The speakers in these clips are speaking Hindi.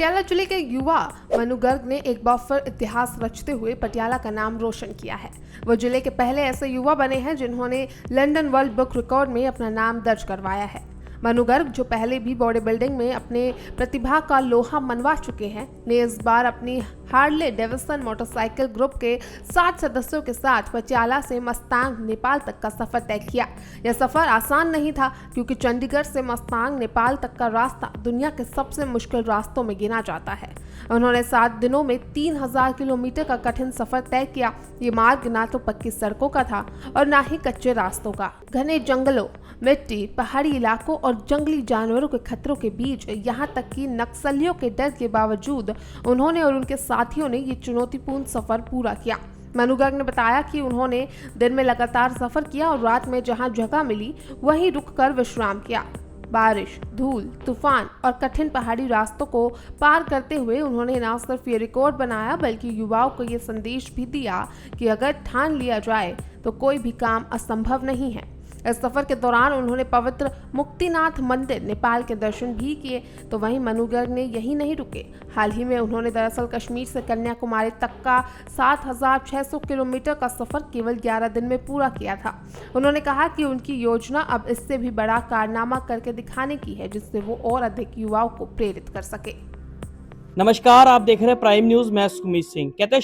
पटियाला जिले के युवा मनु गर्ग ने एक बार फिर इतिहास रचते हुए पटियाला का नाम रोशन किया है। वो जिले के पहले ऐसे युवा बने हैं जिन्होंने लंदन वर्ल्ड बुक रिकॉर्ड में अपना नाम दर्ज करवाया है। मनु गर्ग, जो पहले भी बॉडी बिल्डिंग में अपने प्रतिभा का लोहा मनवा चुके हैं, ने इस बार अपनी हार्ले डेविडसन मोटरसाइकिल ग्रुप के 7 सदस्यों के साथ पटियाला से मस्तांग नेपाल तक का सफर तय किया। यह सफर आसान नहीं था क्योंकि चंडीगढ़ से मस्तांग नेपाल तक का रास्ता दुनिया के सबसे मुश्किल रास्तों में गिना जाता है। उन्होंने 7 दिनों में 3000 किलोमीटर का कठिन सफर तय किया। ये मार्ग ना तो पक्की सड़कों का था और ना ही कच्चे रास्तों का। घने जंगलों, मिट्टी, पहाड़ी इलाकों और जंगली जानवरों के खतरों के बीच, यहाँ तक कि नक्सलियों के डर के बावजूद उन्होंने और उनके साथियों ने ये चुनौतीपूर्ण सफर पूरा किया। मनु गर्ग ने बताया कि उन्होंने दिन में लगातार सफर किया और रात में जहां जगह मिली वहीं रुककर विश्राम किया। बारिश, धूल, तूफान और कठिन पहाड़ी रास्तों को पार करते हुए उन्होंने न सिर्फ ये रिकॉर्ड बनाया बल्कि युवाओं को ये संदेश भी दिया कि अगर ठान लिया जाए तो कोई भी काम असंभव नहीं है। इस सफर के दौरान उन्होंने पवित्र मुक्तिनाथ मंदिर नेपाल के दर्शन भी किए। तो वहीं मनु गर्ग ने यही नहीं रुके। हाल ही में उन्होंने दरअसल कश्मीर से कन्याकुमारी तक का 7600 किलोमीटर का सफर केवल 11 दिन में पूरा किया था। उन्होंने कहा कि उनकी योजना अब इससे भी बड़ा कारनामा करके दिखाने की है, जिससे वो और अधिक युवाओं को प्रेरित कर सके। नमस्कार, आप देख रहे हैं प्राइम न्यूज। मैं सुमित सिंह। कहते हैं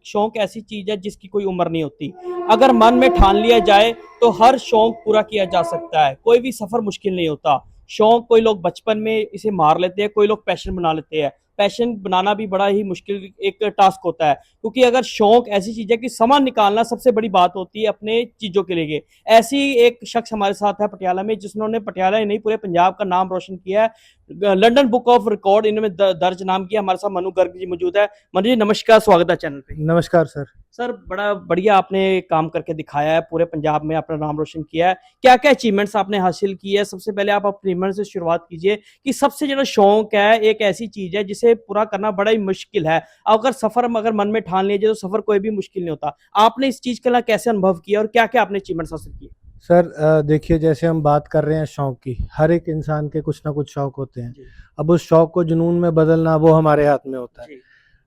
शौक ऐसी चीज है जिसकी कोई उम्र नहीं होती। अगर मन में ठान लिया जाए तो हर शौक पूरा किया जा सकता है। कोई भी सफर मुश्किल नहीं होता। शौक कोई लोग बचपन में इसे मार लेते हैं, कोई लोग पैशन बना लेते हैं। पैशन बनाना भी बड़ा ही मुश्किल एक टास्क होता है, क्योंकि अगर शौक ऐसी चीज है कि समय निकालना सबसे बड़ी बात होती है अपने चीजों के लिए। ऐसी एक शख्स हमारे साथ है पटियाला में, जिन्होंने पटियाला ही नहीं पूरे पंजाब का नाम रोशन किया है। लंदन बुक ऑफ रिकॉर्ड इन्होंने दर्ज नाम किया। हमारे साथ मनु गर्ग जी मौजूद है। मनु जी नमस्कार, स्वागत है चैनल पे। नमस्कार सर। सर, बड़ा बढ़िया आपने काम करके दिखाया है, पूरे पंजाब में अपना नाम रोशन किया है। क्या क्या अचीवमेंट्स आपने हासिल की है? सबसे पहले आप अपनी अचीवमेंट से शुरुआत कीजिए कि सबसे ज्यादा शौक है एक ऐसी चीज है जिसे पूरा करना बड़ा ही मुश्किल है। अगर मन में ठान लिया जाए तो सफर कोई भी मुश्किल नहीं होता। आपने इस चीज का कैसे अनुभव किया और क्या क्या आपने अचीवमेंट्स हासिल किए? सर देखिए, जैसे हम बात कर रहे हैं शौक की, हर एक इंसान के कुछ ना कुछ शौक होते हैं। अब उस शौक को जुनून में बदलना वो हमारे हाथ में होता है।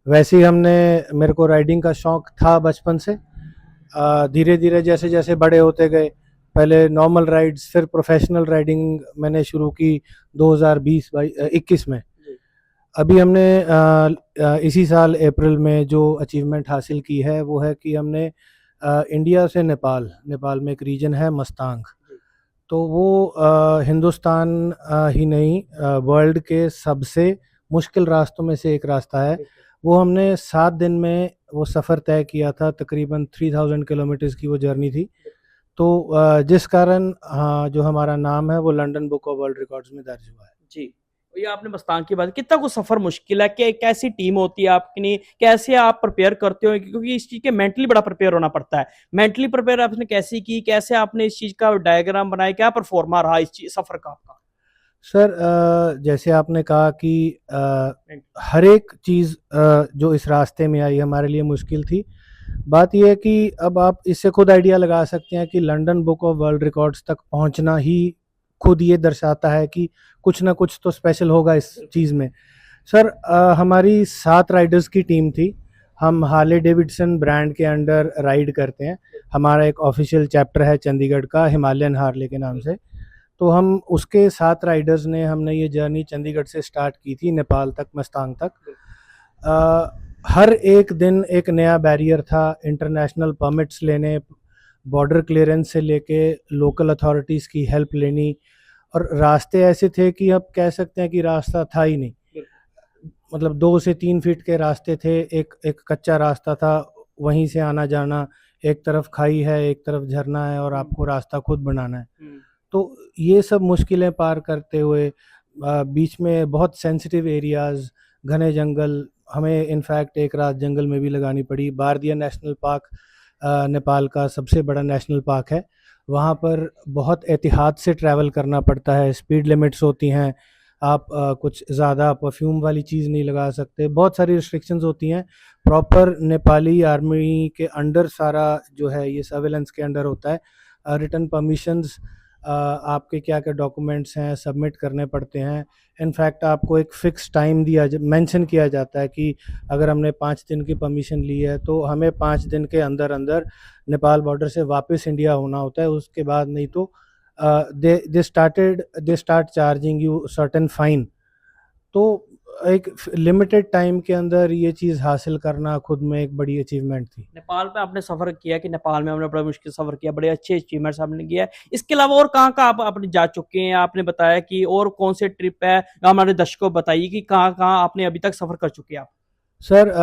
वैसे ही मेरे को राइडिंग का शौक था बचपन से। धीरे धीरे जैसे जैसे बड़े होते गए, पहले नॉर्मल राइड्स, फिर प्रोफेशनल राइडिंग मैंने शुरू की 2021 में। अभी हमने इसी साल अप्रैल में जो अचीवमेंट हासिल की है वो है कि हमने इंडिया से नेपाल में एक रीजन है मस्तांग, तो वो हिंदुस्तान ही नहीं वर्ल्ड के सबसे मुश्किल रास्तों में से एक रास्ता है। वो हमने 7 दिन में वो सफ़र तय किया था। तकरीबन 3000 किलोमीटर्स की वो जर्नी थी। तो जिस कारण जो हमारा नाम है वो London book of world records में दर्ज हुआ है। जी, ये आपने मस्तांग की बात, कितना कुछ सफर मुश्किल है, कैसी टीम होती है आपकी, कैसे आप प्रिपेयर करते हो? क्योंकि इस चीज के मेंटली बड़ा प्रिपेयर होना पड़ता है। मेंटली प्रिपेयर आपने कैसी की, कैसे आपने इस चीज का डायग्राम बनाया, क्या परफॉर्मा रहा इस सफर का आपका? सर जैसे आपने कहा कि हर एक चीज़ जो इस रास्ते में आई हमारे लिए मुश्किल थी। बात यह है कि अब आप इससे खुद आइडिया लगा सकते हैं कि London book of world records तक पहुंचना ही खुद ये दर्शाता है कि कुछ ना कुछ तो स्पेशल होगा इस चीज़ में। सर हमारी 7 राइडर्स की टीम थी। हम हार्ले डेविडसन ब्रांड के अंडर राइड करते हैं। हमारा एक ऑफिशियल चैप्टर है चंडीगढ़ का, हिमालयन हार्ले के नाम से। तो हम उसके 7 राइडर्स ने हमने ये जर्नी चंडीगढ़ से स्टार्ट की थी नेपाल तक, मस्तांग तक। हर एक दिन एक नया बैरियर था। इंटरनेशनल परमिट्स लेने, बॉर्डर क्लियरेंस से लेके लोकल अथॉरिटीज़ की हेल्प लेनी, और रास्ते ऐसे थे कि अब कह सकते हैं कि रास्ता था ही नहीं। मतलब 2 से 3 फीट के रास्ते थे। एक कच्चा रास्ता था, वहीं से आना जाना। एक तरफ खाई है, एक तरफ झरना है, और आपको रास्ता खुद बनाना है। तो ये सब मुश्किलें पार करते हुए बीच में बहुत सेंसिटिव एरियाज़, घने जंगल, हमें इनफैक्ट एक रात जंगल में भी लगानी पड़ी। बारदिया नेशनल पार्क नेपाल का सबसे बड़ा नेशनल पार्क है। वहाँ पर बहुत एहतियात से ट्रैवल करना पड़ता है। स्पीड लिमिट्स होती हैं। आप कुछ ज़्यादा परफ्यूम वाली चीज़ नहीं लगा सकते। बहुत सारी रिस्ट्रिक्शंस होती हैं। प्रॉपर नेपाली आर्मी के अंडर सारा जो है ये सर्वेलेंस के अंडर होता है। रिटन परमिशंस आपके क्या क्या डॉक्यूमेंट्स हैं सबमिट करने पड़ते हैं। इनफैक्ट आपको एक फ़िक्स टाइम मेंशन किया जाता है कि अगर हमने 5 दिन की परमिशन ली है तो हमें 5 दिन के अंदर अंदर नेपाल बॉर्डर से वापस इंडिया होना होता है। उसके बाद नहीं तो they start charging you certain fine. तो एक लिमिटेड टाइम के अंदर ये चीज़ हासिल करना खुद में एक बड़ी अचीवमेंट थी। नेपाल पे आपने सफर किया कि नेपाल में आपने बड़ा मुश्किल सफर किया, बड़े अच्छे अचीवमेंट्स आपने किया है। इसके अलावा और कहाँ-कहाँ आप आपने जा चुके हैं? आपने बताया कि और कौन से ट्रिप है, हमारे दर्शकों को बताइए कि कहाँ-कहाँ आपने अभी तक सफर कर चुके हैं आप? सर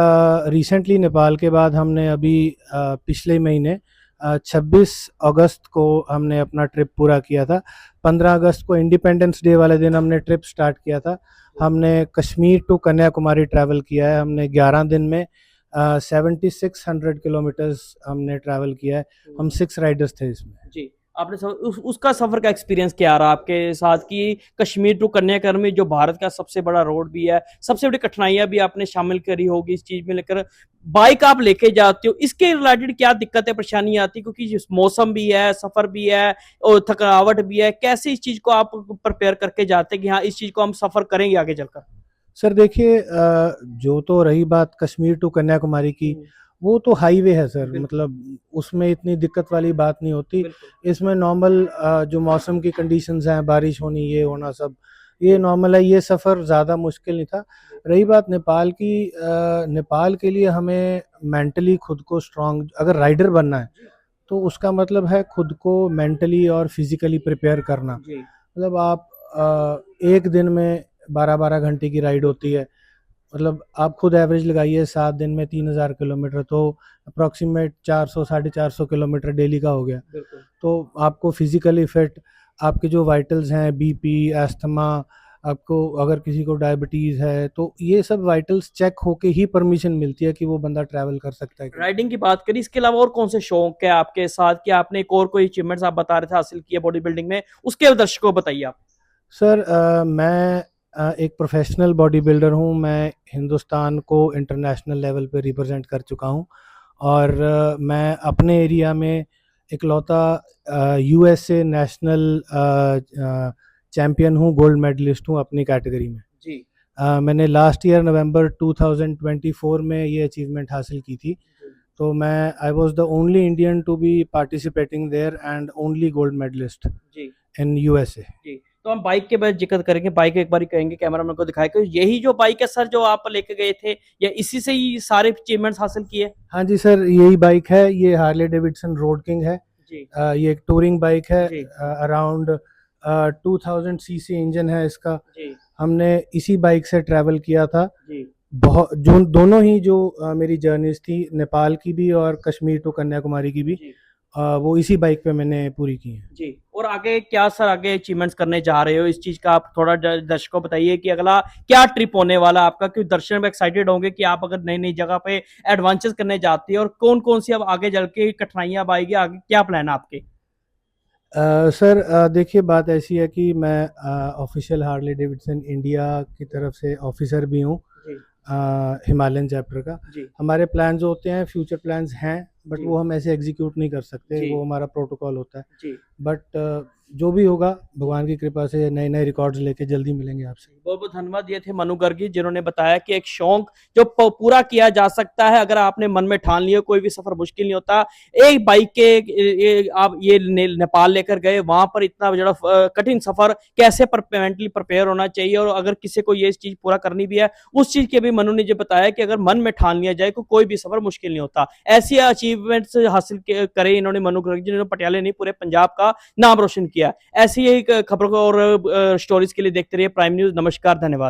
रिसेंटली नेपाल के बाद हमने अभी पिछले महीने 26 अगस्त को हमने अपना ट्रिप पूरा किया था। 15 अगस्त को इंडिपेंडेंस डे वाले दिन हमने ट्रिप स्टार्ट किया था। हमने कश्मीर टू कन्याकुमारी ट्रैवल किया है। हमने 11 दिन में 7600 किलोमीटर्स हमने ट्रैवल किया है। हम 6 राइडर्स थे इसमें। जी, आपने उसका सफर का एक्सपीरियंस क्या रहा आपके साथ कि कश्मीर टू कन्याकुमारी जो भारत का सबसे बड़ा रोड भी है, सबसे बड़ी कठिनाइयां भी आपने शामिल करी होगी इस चीज में लेकर, बाइक आप लेके जाते हो, इसके रिलेटेड क्या दिक्कतें परेशानियां आती क्योंकि मौसम भी है, सफर भी है और थकावट भी है, कैसे इस चीज को आप प्रिपेयर करके जाते हैं कि हाँ इस चीज को हम सफर करेंगे आगे चलकर? सर देखिए जो तो रही बात कश्मीर टू कन्याकुमारी की, वो तो हाईवे है सर, मतलब उसमें इतनी दिक्कत वाली बात नहीं होती। इसमें नॉर्मल जो मौसम की कंडीशंस हैं, बारिश होनी, ये होना, सब ये नॉर्मल है। ये सफ़र ज़्यादा मुश्किल नहीं था। रही बात नेपाल की, नेपाल के लिए हमें मेंटली खुद को स्ट्रांग अगर राइडर बनना है तो उसका मतलब है खुद को मेंटली और फिज़िकली प्रिपेयर करना। मतलब आप एक दिन में 12-12 घंटे की राइड होती है। मतलब आप खुद एवरेज लगाइए 7 दिन में 3000 किलोमीटर, तो अप्रॉक्सीमेट 400 साढ़े 400 किलोमीटर डेली का हो गया। तो आपको फिजिकली फिट, आपके जो वाइटल्स हैं, बीपी, अस्थमा, आपको अगर किसी को डायबिटीज़ है तो ये सब वाइटल्स चेक होके ही परमिशन मिलती है कि वो बंदा ट्रैवल कर सकता है। राइडिंग की बात करी, इसके अलावा और कौन से शौक है आपके साथ कि आपने एक और कोई अचीवमेंट्स आप बता रहे थे हासिल किए बॉडी बिल्डिंग में, उसके दर्शकों को बताइए आप। सर मैं एक प्रोफेशनल बॉडी बिल्डर हूँ। मैं हिंदुस्तान को इंटरनेशनल लेवल पे रिप्रेजेंट कर चुका हूँ और मैं अपने एरिया में इकलौता यूएसए नेशनल चैम्पियन हूँ, गोल्ड मेडलिस्ट हूँ अपनी कैटेगरी में। जी। मैंने लास्ट ईयर नवंबर 2024 में ये अचीवमेंट हासिल की थी। तो मैं I was the only Indian to be participating there and only gold medalist ji. In USA. जी, तो हम बाइक के बारे में जिक्र करेंगे, बाइक एक बार कहेंगे कैमरामैन को दिखाए कि यही जो बाइक है सर जो आप लेके गए थे या इसी से ही सारे अचीवमेंट्स हासिल किए? हाँ जी सर, यही बाइक है। ये हार्ले डेविडसन रोड किंग है। जी। ये एक टूरिंग बाइक है। जी। अराउंड 2000 सीसी इंजन है इसका। जी। हमने इसी बाइक से ट्रैवल किया था। जी। बहुत जो दोनों ही जो मेरी जर्नीज थी, नेपाल की भी और कश्मीर टू कन्याकुमारी की भी, जी। वो इसी बाइक पे मैंने पूरी की है। जी, और आगे क्या सर आगे अचीवमेंट्स करने जा रहे हो इस चीज का आप थोड़ा दर्शकों को बताइए कि अगला क्या ट्रिप होने वाला आपका, क्योंकि दर्शक एक्साइटेड होंगे कि आप अगर नई नई जगह पे एडवेंचर्स करने जाती है और कौन कौन सी अब आगे चल के कठिनाइयां अब आएगी, आगे क्या प्लान है आपके? सर देखिए बात ऐसी है कि मैं ऑफिशियल हार्ले डेविडसन इंडिया की तरफ से ऑफिसर भी हूँ हिमालयन चैप्टर का। जी। हमारे प्लान्स होते हैं, फ्यूचर प्लान्स हैं, बट जी। वो हम ऐसे एग्जीक्यूट नहीं कर सकते। जी। वो हमारा प्रोटोकॉल होता है। जी। बट जो भी होगा भगवान की कृपा से नए नए रिकॉर्ड्स लेके जल्दी मिलेंगे आपसे। बहुत बहुत धन्यवाद। ये थे मनु गर्गी जिन्होंने बताया कि एक शौक जो पूरा किया जा सकता है अगर आपने मन में ठान लिया, कोई भी सफर मुश्किल नहीं होता। एक बाइक के आप ये नेपाल लेकर गए, वहां पर इतना बड़ा कठिन सफर कैसे मेंटली प्रिपेयर होना चाहिए और अगर किसी को ये चीज पूरा करनी भी है, उस चीज के भी मनु ने जो बताया कि अगर मन में ठान लिया जाए तो कोई भी सफर मुश्किल नहीं होता। ऐसी अचीवमेंट्स हासिल करे इन्होंने मनु गर्गी जिन्होंने पटियाला नहीं पूरे पंजाब का नाम रोशन किया। ऐसी ही खबरों को और स्टोरीज के लिए देखते रहिए प्राइम न्यूज। नमस्कार, धन्यवाद।